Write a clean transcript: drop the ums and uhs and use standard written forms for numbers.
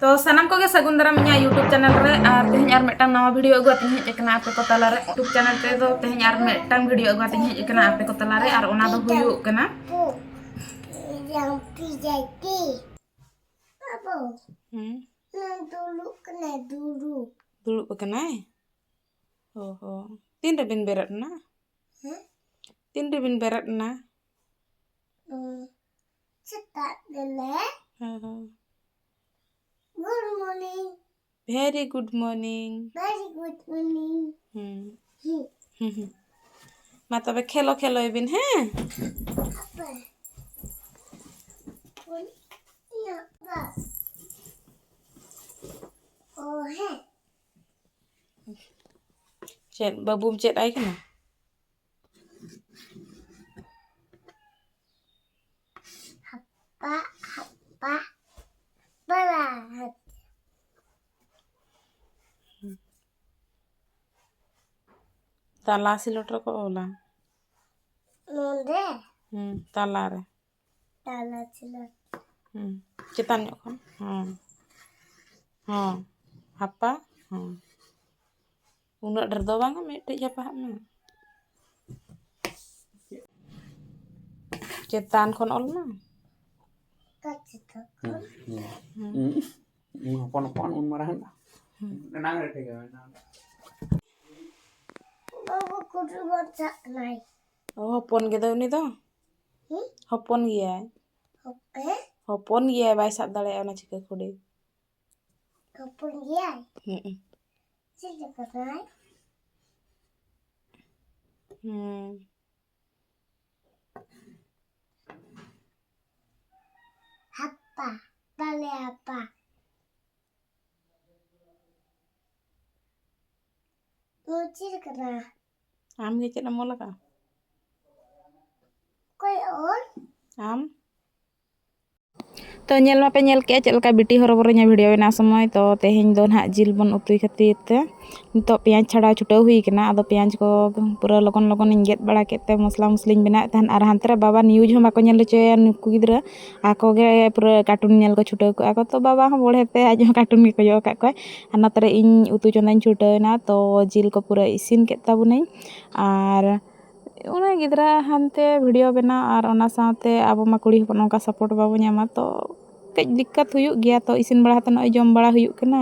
तो सानाम को गे सगुन दाराम इᱧᱟᱹᱜ यूट्यूब चैनल रे और तेहᱧ आर मिदटांग नवा वीडियो अगु आतिᱧ हेज एकना आपे को तला रे यूट्यूब चैनल ते दो तेहᱧ आर मिदटांग वीडियो अगु आतिᱧ हेज एकना आपे को तला रे और ओना दो हुयुग कना yang pijati apa dulu kena oh tin bin berat na tin bin berat na cetak dele good morning very good morning ma tobe khelo khelo ibin he apa ya apa oh he chat babum chat ai kena apa berat tala silotor ko ola nonde tala re tala silot cetan nyok kan apa unak derdo bang mete siapa ma cetan kon ol ma kacita pon marahan nang re tega bawa kudu baca naik oh hopon gitu ni to hopon gya oke hopon gya bai sab dale ona chika kude kapun dia sih naik apa tali apa lucu kena am ge chet amol ka koi on am तो ñel ma pe ñel ke चल का बिटी हरबरो nya video बना समय तो तेहेñ दो ना जिल बन उतुई खातिर ते तो प्याज छड़ा छुटाव हुई कना आदो प्याज को पूरा लगन लगन इन गेट बड़ा केते मसला मसलिन बना तहन आर हांतरे बाबा न्यूज हम बाको ñel चोया नुकु गिद्रा आको गे पूरा कार्टून ñel को छुटाव को आको तो बाबा हम बोलेते आज हम कार्टून के कोयो का को नतरे इन उतु चंदाñ छुटावना तो जिल को पूरा इसिन केता बुनाई आर उना गिद्रा हानते वीडियो बना और ओना साथे आबो मा कुड़ी हपन का सपोर्ट बाबो ᱧामा तो कई दिक्कत हुयुग गया तो इसिन बड़ा हतन जम बड़ा हुयुग कना